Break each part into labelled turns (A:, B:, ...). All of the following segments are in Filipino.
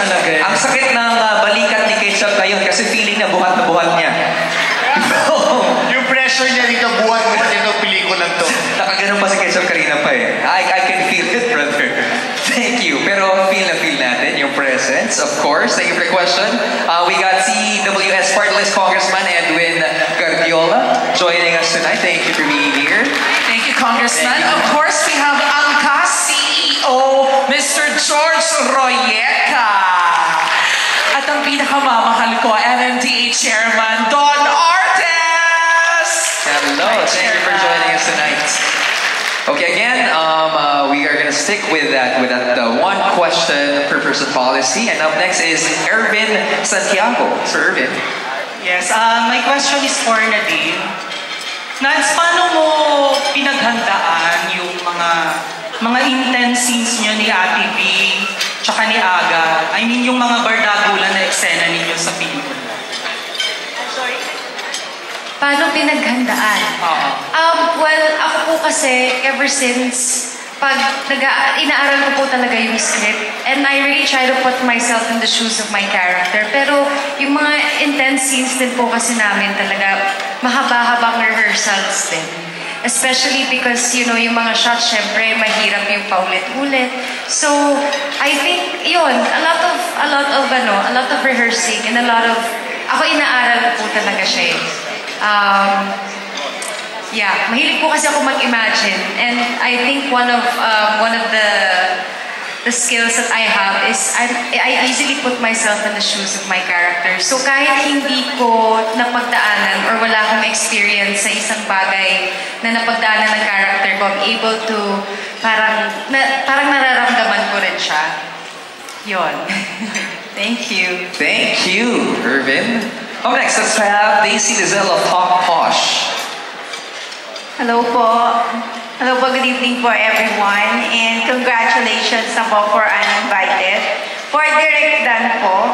A: talaga.
B: Ang sakit ng balikat ni Ketchup ngayon kasi feeling na buhat niya.
C: Yung pressure niya dito, buhat-buhat itong pelikulang to.
B: Nakaganon pa si Ketchup kanina pa eh. I can feel it, brother. Thank you. Pero feel natin yung presence, of course. Thank you for the question. We got CWS Party List Congressman Edwin Guardiola joining us tonight. Thank you for being here.
A: Thank you, Congressman. Of course, we have Angkas CEO, Mr. George Royeca. At ang pinakamamahal ko, MMDA Chairman Don Artes.
B: Hello. Thank you for joining us tonight. Okay, again, we are gonna stick with that one question per person policy. And up next is Ervin Santiago. Sir Ervin.
D: Yes, my question is for Nadine. Nats, paano mo pinaghandaan yung mga intense scenes nyo ni Ate B tsaka ni Aga? I mean, yung mga bardagulan na eksena ninyo sa pelikula.
E: Paano pinaghandaan? Well, ako po kasi, ever since, inaaral ko po talaga yung script, and I really try to put myself in the shoes of my character. Pero yung mga intense scenes din po kasi namin talaga, mahaba-habang rehearsals din. Especially because, you know, yung mga shots, syempre, mahirap yung paulit-ulit. So, I think, yun, a lot of rehearsing, and ako inaaral ko po talaga siya eh. Yeah, mahilig po kasi ako mag-imagine, and I think one of the skills that I have is I easily put myself in the shoes of my character. So kahit hindi ko napagdaanan or wala akong experience sa isang bagay na napagdaanan ng character ko, I'm able to parang nararamdaman ko rin siya. Yun. Thank you.
B: Thank you, Ervin. Up next, let's have Daisy Lizelle of Talk Posh.
F: Hello po. Hello po, good evening for everyone. And congratulations na po for Uninvited. For Direct Dan po.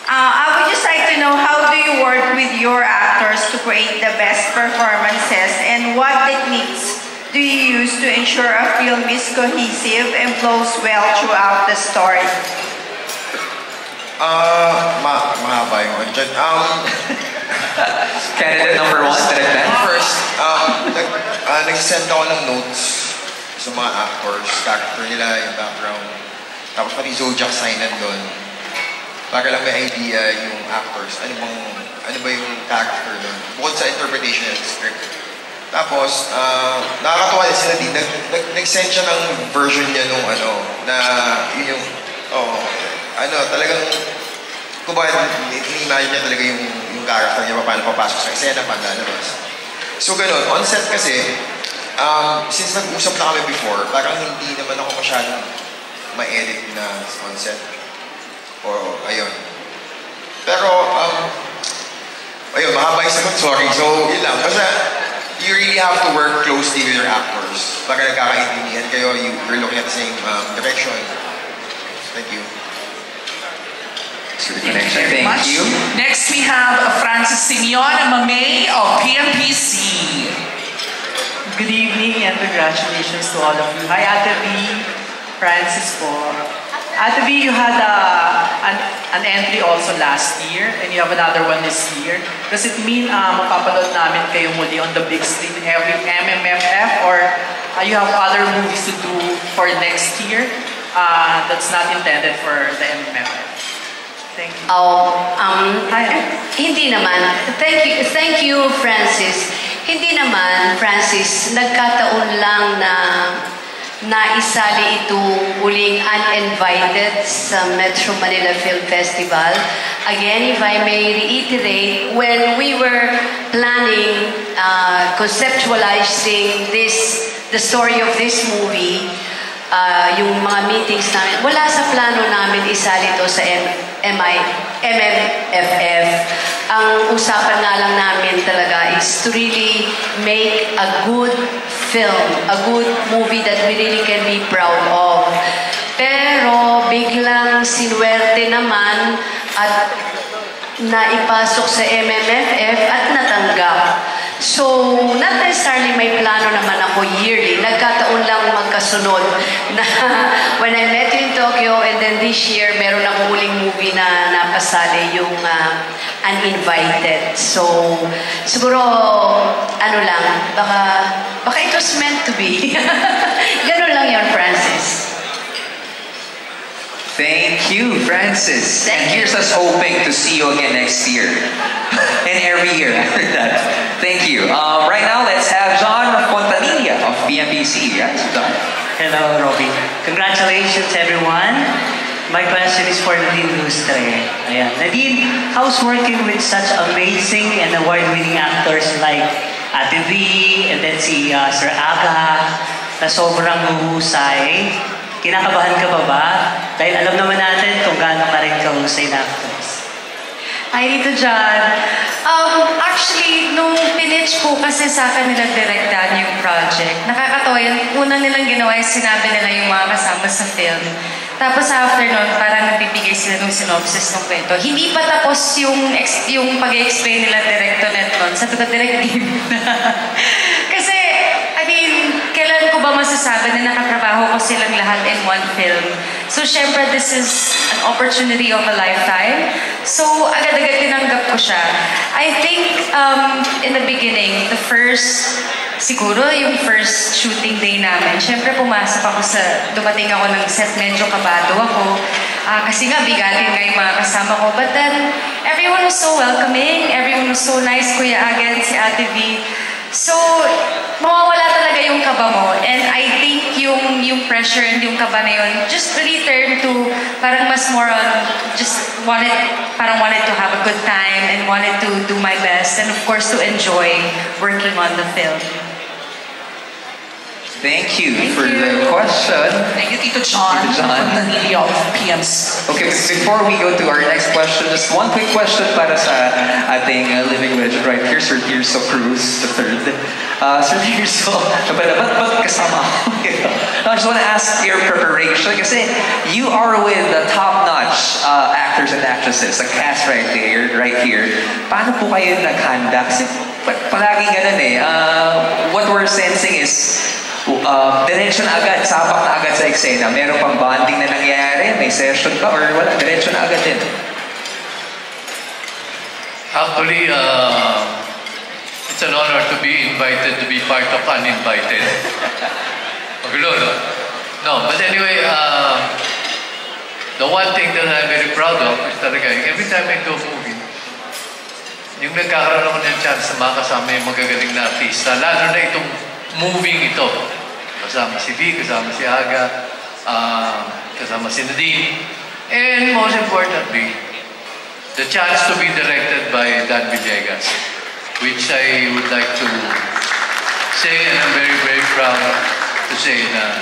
F: I would just like to know, how do you work with your actors to create the best performances, and what techniques do you use to ensure a film is cohesive and flows well throughout the story?
C: Mahaba yung one dyan.
B: Candidate number 1, Direct Dan.
C: First, nag-send ako ng notes sa mga actors, character nila, yung background. Tapos pati zodiac sign nandun. Para lang may idea yung actors, ano ba yung character doon. Bukod sa interpretation ng script. Tapos, nakakatawa din sila din. Nag-send siya ng version niya nung na yun yung, talagang, kumbaga, ini-imagine niya talaga yung character niya, paano papasok sa eksena, paano lalabas. So, ganun. On set kasi, since nag-usap na kami before, parang hindi naman ako masyadong ma-edit na on set. O, ayun. Pero, ayun, mahaba yung sagot, sorry. So, yun lang. Basta, you really have to work closely with your actors. Baka nagkakaintindihan kayo, you're looking at the same direction. Thank you.
A: Thank you very much. Next, we have Francis Simeon Mamay of PMPC.
D: Good evening and congratulations to all of you. Hi, Ate B. Francis po. Ate B, you had an entry also last year, and you have another one this year. Does it mean mapapanood namin kayo muli on the big screen every MMFF, or you have other movies to do for next year that's not intended for the MMFF? Thank you.
E: Hindi naman. Thank you, Francis. Hindi naman, Francis, nagkataon lang na naisali itong uling Uninvited sa Metro Manila Film Festival. Again, if I may reiterate, when we were planning, conceptualizing the story of this movie, yung mga meetings namin, wala sa plano namin isali ito sa MMFF. Ang usapan nga lang namin talaga is to really make a good film, a good movie that we really can be proud of. Pero biglang sinuwerte naman at naipasok sa MMFF at natanggap. So, not necessarily may plano naman ako yearly. Nagkataon lang magkasunod na when I met you in
G: Tokyo, and then this year, meron akong huling movie na napasali yung Uninvited. So, siguro, ano lang, baka it was meant to be. Ganun lang yun, Francis.
B: Thank you, Francis. And here's us hoping to see you again next year. And every year after that. Thank you. Right now, let's have John Fontanilla of BMBC. Yes, John.
H: Hello, Robby. Congratulations, everyone. My question is for Nadine Lustre. Ayan. Nadine, how's working with such amazing and award-winning actors like Ate V, and then si Sir Aga, na sobrang huhusay? Kinakabahan ka pa ba? Dahil alam naman natin kung gaano ka rin kahusay na actors.
E: Hi, Tito John. Actually, nung pinitch po kasi sa akin nila Direk Dan yung project, nakakatawa yun. Unang nilang ginawa yung sinabi nila yung mga kasama sa film. Tapos after nun, parang nagbibigay sila ng synopsis ng kwento. Hindi pa tapos yung pag-explain nila Direk Tonet nun sa Direk Team. Kasi, I mean, kailan ko ba masasabi na nakatrabaho ko silang lahat in one film? So, syempre, this is an opportunity of a lifetime. So, agad-agad tinanggap ko siya. I think, in the beginning, siguro yung first shooting day namin, syempre pumasok ako dumating ako ng set, medyo kabado ako. Kasi nga, bigatin nga yung mga kasama ko. But then, everyone was so welcoming, everyone was so nice, Kuya Agan, si Ate V. So, mawawala talaga yung kaba mo. And I think yung pressure and yung kaba na yun just really turned to parang mas more on wanted to have a good time and wanted to do my best and of course to enjoy working on the film.
B: Thank you for the question.
A: Thank you, Tito John.
B: Tito John.
A: Fontanilla of PMs.
B: Okay, before we go to our next question, just one quick question para sa ating living legend right here, Sir Tirso Cruz III. Sir Tirso, ba't kasama ako? I just want to ask your preparation kasi you are with the top-notch actors and actresses, the cast right here. Paano po kayo naghanda? Kasi palaging ganun eh. What we're sensing is diretso na agad, sapak na agad sa eksena. Meron pang bonding na nangyayari, may session pa or wala, diretso na agad din.
I: Actually, it's an honor to be invited to be part of Uninvited. Magulo, no? No, but anyway, the one thing that I'm very proud of is talaga, every time I do a movie, yung nagkakaroon ako ng chance na makasama yung magagaling na artista, lalo na itong moving ito. Kasama si V, kasama si Aga, kasama si Nadine. And most importantly, the chance to be directed by Dan Villegas, which I would like to say, and I'm very, very proud to say that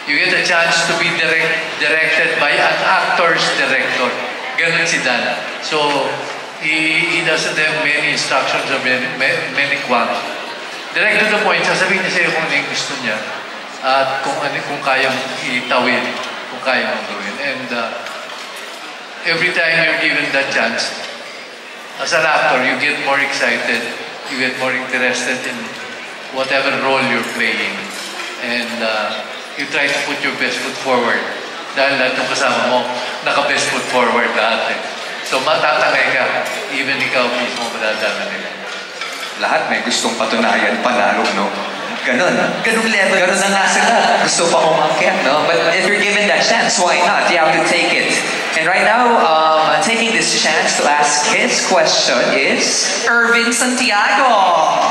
I: you get a chance to be directed by an actor's director. Ganun si Dan. So, he doesn't have many instructions or many qualms. Direct to the point, sasabihin niya sa'yo kung ano yung gusto niya at kung kaya mong itawid, kung kaya mong gawin. And every time you're given that chance, as an actor, you get more excited, you get more interested in whatever role you're playing. And you try to put your best foot forward. Dahil lahat ng kasama mo, naka-best foot forward lahat eh. So matatangay ka, even ikaw mismo madadama nila.
B: Lahat may gustong patunayan palalo, no? Ganun level. Ganun na nga sila. Gusto pa umakyat, no? But if you're given that chance, why not? You have to take it. And right now, taking this chance to ask his question is...
A: Irvin Santiago.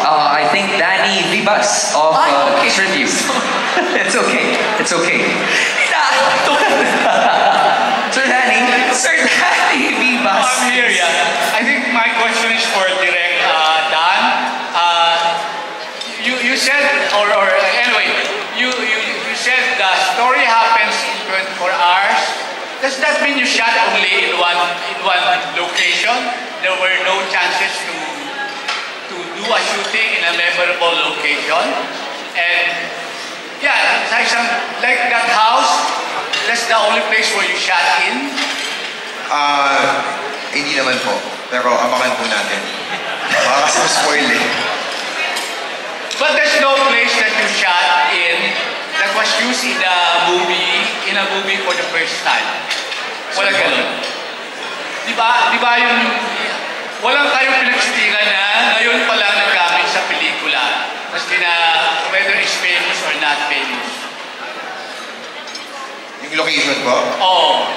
B: I think Danny Vivas of
A: okay.
B: Tribute. It's okay. It's okay. Sir Danny Vivas.
J: I'm here, yeah. I think my question is for Direk Dan. You said, or anyway, you said the story happens in 24 hours. Does that mean you shot only in one location? There were no chances to do a shooting in a memorable location? And yeah, like that house, that's the only place where you shot in?
C: Hindi naman po. Pero abangan po natin. Baka kasi spoil eh.
J: But there's no place that you shot in that was used in a movie for the first time. Walang ganun. Di ba yung walang kayong pinagsitingan na ngayon pa lang nagamit sa pelikula. Maski na whether it's famous or not famous.
C: Yung location po?
J: Oo.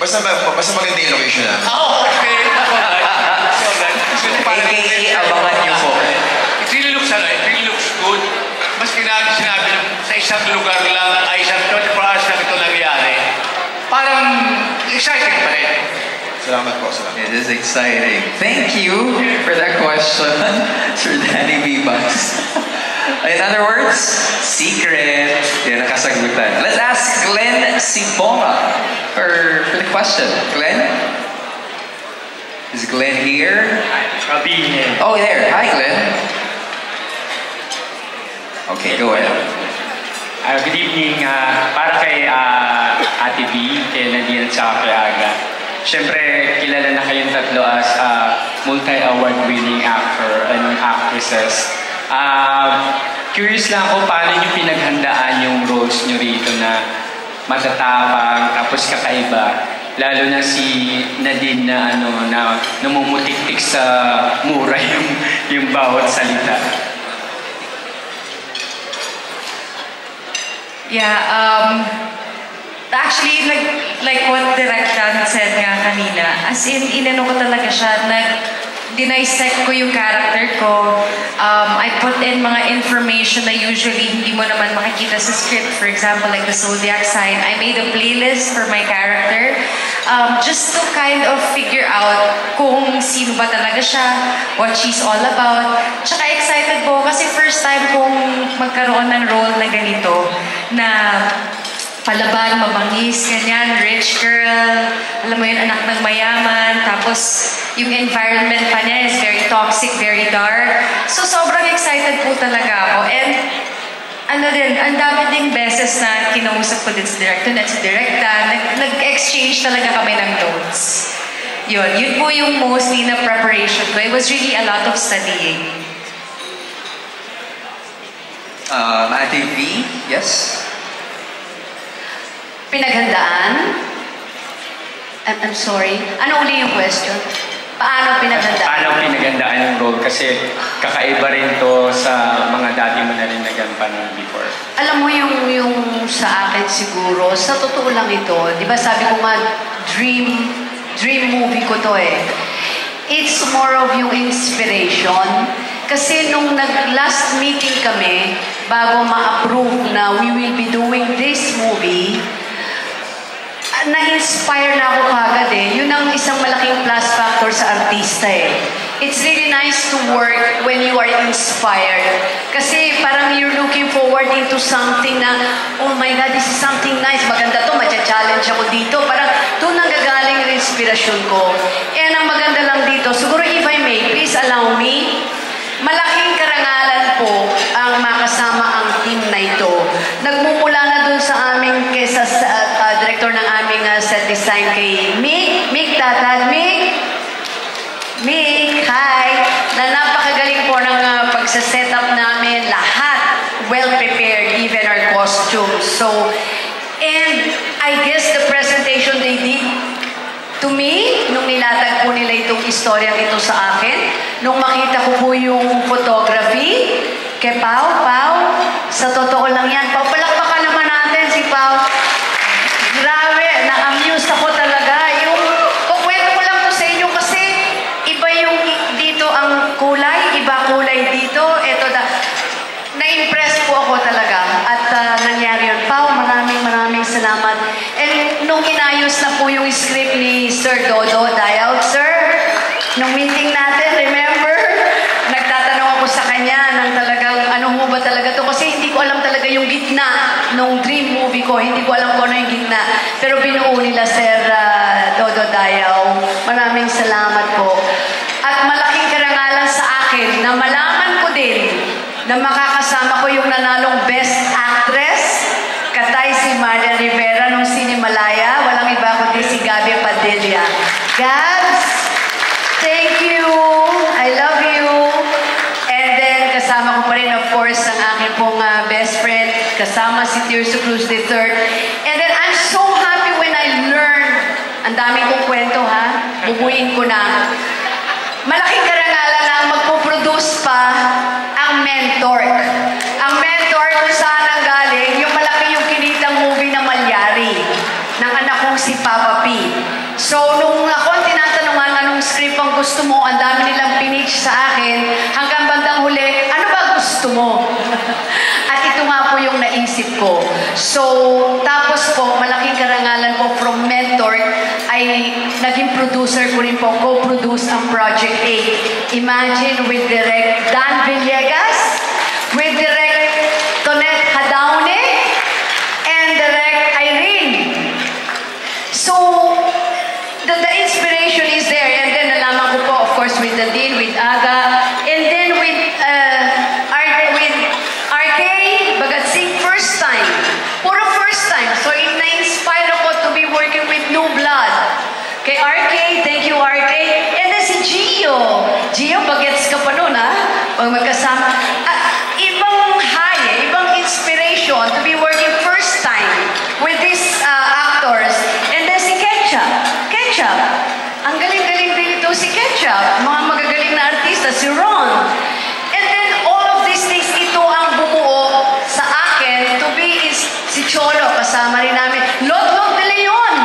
C: Basta maganda yung location na.
J: Okay.
B: AKA, abangan niyo po.
J: It really looks good. Maski na sinabi nyo, sa isang lugar lang, ay isang 24 hours lang ito nangyari. Parang exciting pa rin.
C: Salamat po, salamat.
B: It is exciting. Thank you for that question, Sir Danny Vivas. In other words, secret. Yan ang kasagutan. Let's ask Glenn Sibonga for the question. Glenn? Is Glenn here? Oh, there. Hi, Glenn. Okay, go ahead.
K: Good evening. Para kay Ate B, kay Nadine at saka kay Aga. Siyempre, kilala na kayong tatlo as multi-award-winning actor and actresses. Curious lang ako paano nyo pinaghandaan yung roles nyo rito na matatapang tapos kakaiba. Lalo na si Nadine na namumutik-tik sa mura yung bawat salita.
E: Yeah, actually, like what Direct Dan said nga kanina, as in, inano ko talaga siya, dinisect ko yung character ko. I put in mga information na usually hindi mo naman makikita sa script. For example, like the zodiac sign. I made a playlist for my character just to kind of figure out kung sino ba talaga siya, what she's all about. Tsaka excited po kasi first time kong magkaroon ng role na ganito na palaban, mabangis, ganyan, rich girl, alam mo yun, anak ng mayaman, tapos yung environment pa niya is very toxic, very dark. So sobrang excited po talaga ako. And ang dami ding beses na kinausap ko din sa director at sa Directa, nag-exchange talaga kami ng notes. Yun po yung mostly na preparation ko. It was really a lot of studying.
B: Ate V, yes?
G: Pinaghandaan? I'm sorry. Ano uli yung question? Paano pinaghandaan?
K: Paano pinaghandaan yung role? Kasi kakaiba rin to sa mga dati mo na rin nagampanan before.
G: Alam mo yung sa akin siguro, sa totoo lang ito, di ba sabi ko nga, dream movie ko to eh. It's more of yung inspiration. Kasi nung last meeting kami, bago ma-approve na we will be doing this movie, na-inspire na ako kagad eh. Yun ang isang malaking plus factor sa artista eh. It's really nice to work when you are inspired. Kasi parang you're looking forward into something na, oh my God, this is something nice. Maganda to, matcha-challenge ako dito. Parang doon ang gagaling yung inspirasyon ko. And ang maganda lang dito, siguro if I may, please allow me, malaking karangalan po ang makasama ang team na ito. Nagmumula na dun sa aming, kesa sa director ng aming set design kay Mick Tatad. Mick, hi! Na napakagaling po ng pagsa-setup namin. Lahat well-prepared, even our costumes. So, and I guess the presentation they did to me, nung nilatag po nila itong istoryang ito sa akin, nung makita ko po yung photography, kay Pao, sa totoo lang yan. Pao, palakpakan naman natin si Pao. Grabe, na-amuse ako talaga. Yung, kukwento ko lang po sa inyo kasi iba yung dito ang kulay, iba kulay dito. Ito na-impress po ako talaga at nangyari yun. Pao, maraming salamat. And nung inayos na po yung script ni Sir Dodo Dial, Sir, nung meeting natin, remember? Nagtatanong ako sa kanya ng talagang ano mo ba talaga to? Kasi hindi ko alam talaga yung gitna nung dream movie ko. Hindi ko alam kung ano yung gitna. Pero binuo nila Sir Dodo Dial. Maraming salamat po. At malaking karangalan sa akin na malaman ko din na makakasama ko yung nanalong Best Actress, katay si Marian Rivera nung Sinimalaya. Walang iba kundi si Gabi Padilla. Gabs, thank you. I love you. And then kasama ko pa rin of course ang aking pong best friend kasama si Tirso Cruz III. And then I'm so happy when I learned, ang dami kong kwento ha, bubuin ko na. Malaking karangalan na magpo-produce pa ang Mentor. Ang Mentor kung saan ang galing, yung malaki yung kinitang movie na Malyari ng anak kong si Papa P. So, nung ako ang tinatanungan anong script ang gusto mo, ang dami nilang pinitch sa akin, hanggang bandang huli, ano ba gusto mo? At ito nga po yung naisip ko. So, tapos po, malaking karangalan po from Mentor, ay naging producer ko rin po, co-produce ang Project 8. Imagine with Direct Dan Villegas, with Direct Tonette Hadaune, and Direct Irene. So, the inspiration is there. And then nalaman ko po, of course, with Nadine, with Aga, and then with RK, Bagatsing, first time. Puro first time. So, na-inspire ako to be working with New Blood. Kay RK, thank you RK. And then si Gio. Gio, bagets ka pa nun ha? Pag magkasama. Ibang high, ibang inspiration to be working first time with these actors. And then si Ketchup. Ang galing-galing din ito si Ketchup. Mga magagaling na artista, si Ron. And then all of these things, ito ang bumuo sa akin to be si Cholo, kasama rin namin. Lotlot de Leon.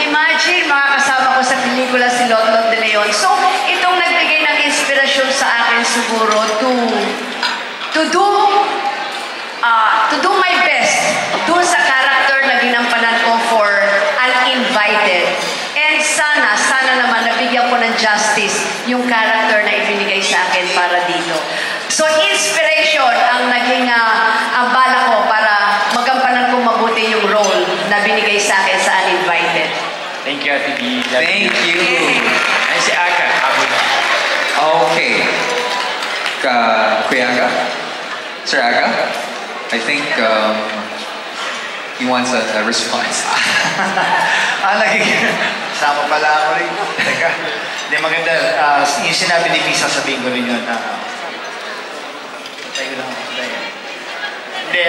G: Imagine, makakasama ko sa pelikula si Lotlot de Leon. So, itong nagbigay ng inspirasyon sa akin siguro to do my best doon sa character na ginampanan ko for Uninvited. And sana naman nabigyan ko ng justice yung character na ibinigay sa akin para dito. So, inspiration ang naging bala ko para magampanan ko mabuti yung role na binigay sa akin sa Uninvited.
K: Thank you, Ate B.
B: Thank you.
K: Ay, si Aga.
B: Okay. Kuya Aga? Sir Aga? I think he wants a response.
J: Sama pala ako rin. Teka. Hindi, maganda. Yung sinabi ni Pisa, sabihin ko rin yun. Tayo lang ako. Hindi,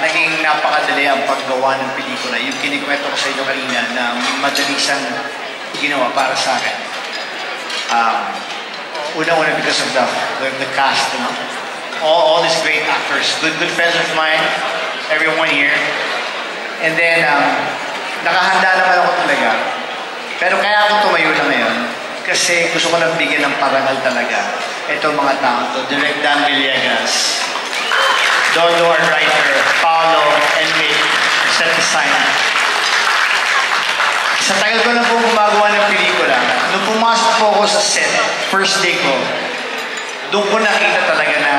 J: naging napakadali ang paggawa ng pelikula. Yung kinikwento ko sa inyo kanina na madali siyang ginawa para sa akin. Una-una because of the cast, you know? All these great actors, good friends of mine, everyone here. And then, nakahanda naman ako talaga. Pero kaya ako tumayo na ngayon kasi gusto ko lang bigyan ng parangal talaga. Ito mga tao to, Direct Dan Villegas, Dodo, our writer, Paolo, and Mick, set design. Sa tagal ko na po gumagawa ng pelikula, nung pumasok po ako sa set, first day ko, doon ko nakita talaga na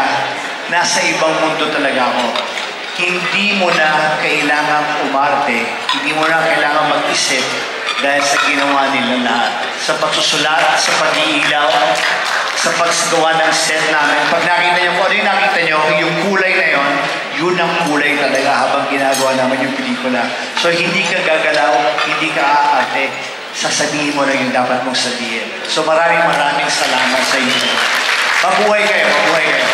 J: nasa ibang mundo talaga ako. Hindi mo na kailangang umarte, hindi mo na kailangang mag-isip dahil sa ginawa nila lahat. Sa pagsusulat, sa pag-iilaw, sa paggawa ng set namin. Pag nakita niyo kung ano yung nakita niyo, yung kulay na yon, yun ang kulay talaga habang ginagawa namin yung pelikula. So hindi ka gagalaw, hindi ka aarte, sasabihin mo lang yung dapat mong sabihin. So maraming salamat sa inyo. Mabuhay kayo, mabuhay kayo.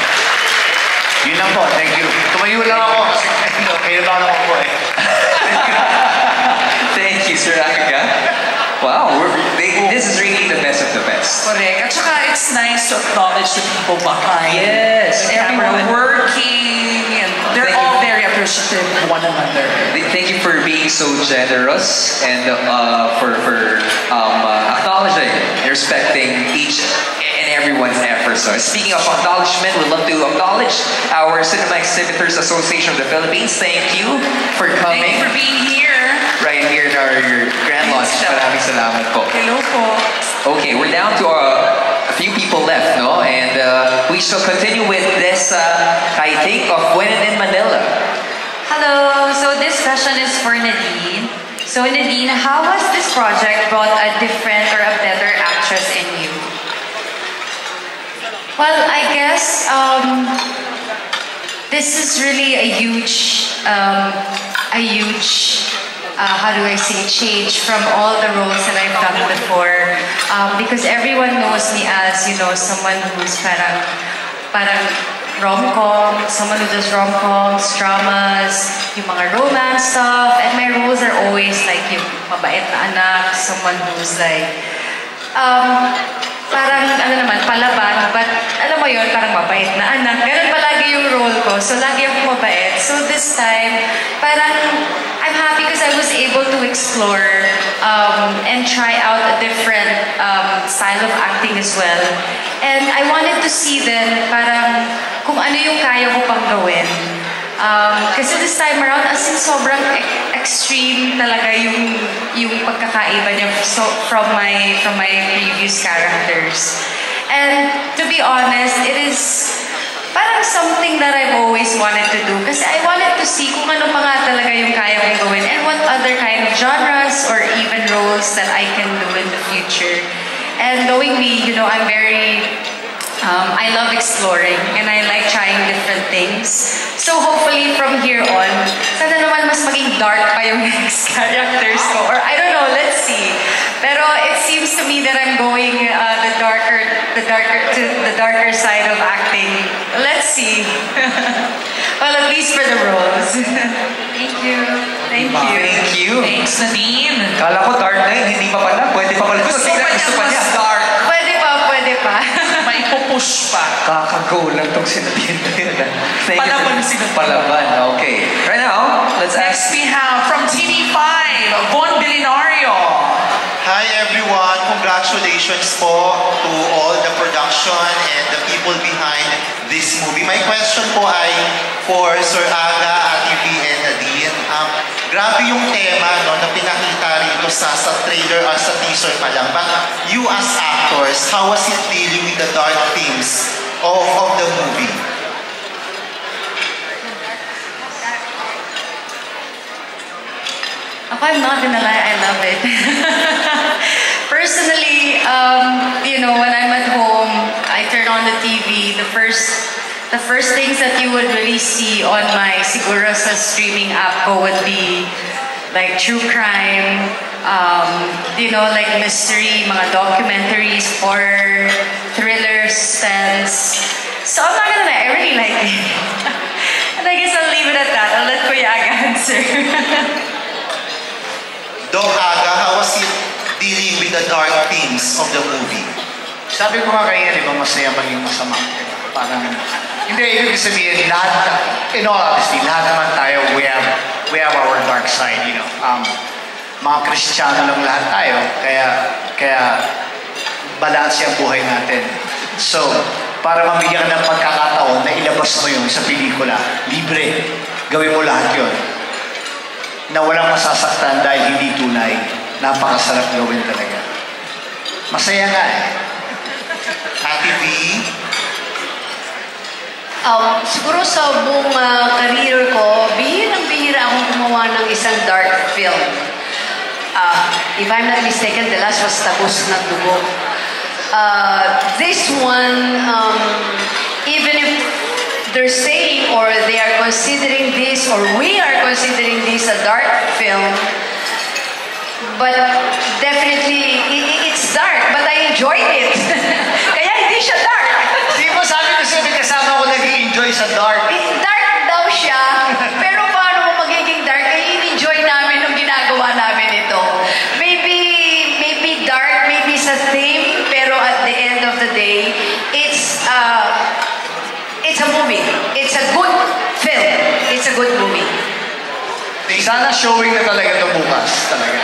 J: Yun lang po, thank you. Tumayo lang ako kasi kayo lang ako po eh.
B: Thank you, Sir Aga. Wow, this is really the best of the best.
A: Correct. At saka it's nice to acknowledge the people behind
B: Yes.
A: the camera working. And they're all very appreciative of one another.
B: Thank you for being so generous and for acknowledging and respecting each and everyone's efforts. So speaking of acknowledgement, we'd love to acknowledge our Cinema Exhibitors Association of the Philippines. Thank you for coming.
A: Thank you for being here.
B: Right here in our grand launch. Maraming salamat po.
A: Hello po.
B: Okay, we're down to a few people left, no? And we shall continue with this, I think, of Women in Manila.
E: Hello, so this session is for Nadine. So Nadine, how has this project brought a different or a better actress in you? Well, I guess this is really a huge, how do I say, change from all the roles that I've done before. Because everyone knows me as, you know, someone who's parang rom-com, someone who does rom-coms, dramas, yung mga romance stuff. And my roles are always like yung mabait na anak, someone who's like, parang palaban, but alam mo yun, parang mabait na anak. Ganun palagi yung role ko. So lagi ako mabait. So this time, parang I'm happy because I was able to explore and try out a different style of acting as well. And I wanted to see then parang kung ano yung kaya ko pang gawin. Kasi this time around, as in sobrang extreme talaga yung pagkakaiba niya from my previous characters. And to be honest, it is parang something that I've always wanted to do. Kasi I wanted to see kung ano pa nga talaga yung kaya kong gawin and what other kind of genres or even roles that I can do in the future. And knowing me, you know, I'm very I love exploring and I like trying different things. So hopefully from here on, sana naman mas maging dark pa yung next characters ko. Or I don't know, let's see. Pero it seems to me that I'm going the darker side of acting. Let's see. Well, at least for the roles. Thank you. Thank you.
B: Thank you.
A: Thanks, Nadine.
B: Kala ko dark na yun, hindi pa pala. Pwede pa pala.
A: Gusto pa niya mas dark.
E: Pwede pa.
A: May pupush pa.
B: Kakago lang itong sinabihin na yun.
A: Palaban sila.
B: Palaban, okay. Right now, let's
A: Next
B: ask.
A: we have from TV5, Von Bilinario.
L: Hi everyone! Congratulations po to all the production and the people behind this movie. My question po ay for Sir Aga, Ate V, and Nadine. Grabe yung tema na pinakita rito sa trailer or sa teaser pa lang. But you as actors, how was it dealing with the dark themes of the movie?
E: I'm not gonna lie, I love it. Personally, you know, when I'm at home, I turn on the TV, the first things that you would really see on my siguro sa streaming app ko would be like true crime, you know, like mystery, mga documentaries, horror, thriller, suspense. So I'm not gonna lie, I really like it. And I guess I'll leave it at that. I'll let Kuya Aga answer.
L: Doc Aga, how was it dealing with the dark themes of the movie?
J: Sabi ko nga kayo, di ba, masaya maging masama. Parang, hindi, ibig sabihin, lahat, in all honesty, lahat naman tayo, we have our dark side, you know. Mga Kristiyano lang lahat tayo, kaya balance ang buhay natin. So, para mabigyan ka ng pagkakataon na ilabas mo yun sa pelikula, libre, gawin mo lahat yun. Na walang masasaktan dahil hindi tunay, napakasarap gawin talaga. Masaya nga eh.
L: Ate V?
G: Siguro sa buong career ko, bihirang-bihira akong gumawa ng isang dark film. If I'm not mistaken, the last was Tagos ng Dugo. This one, even if they're saying or they are considering this or we are considering this a dark film, but definitely it's dark, but I enjoyed it. Kaya hindi siya dark.
J: Di ba sabi ko sa'yo, kasama ko nag-enjoy sa dark?
G: Dark daw siya, pero paano mo magiging dark? Kaya in-enjoy namin nung ginagawa namin ito. Maybe dark, maybe sa theme, pero at the end of the day, it's a movie. It's a good film. It's a good movie.
J: Sana showing na talaga ito bukas. Talaga.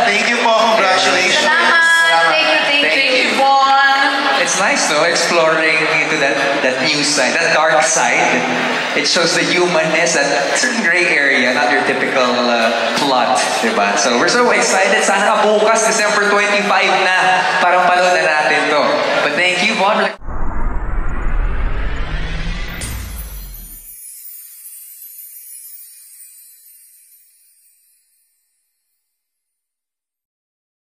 L: Thank you po. Congratulations.
G: Salamat. Thank you.
B: Yvonne. It's nice though, exploring into that new side, that dark side. It shows the humanness, that certain gray area, not your typical plot, diba? So we're so excited. Sana bukas, December 25 na, para panood na natin to. But thank you, Yvonne.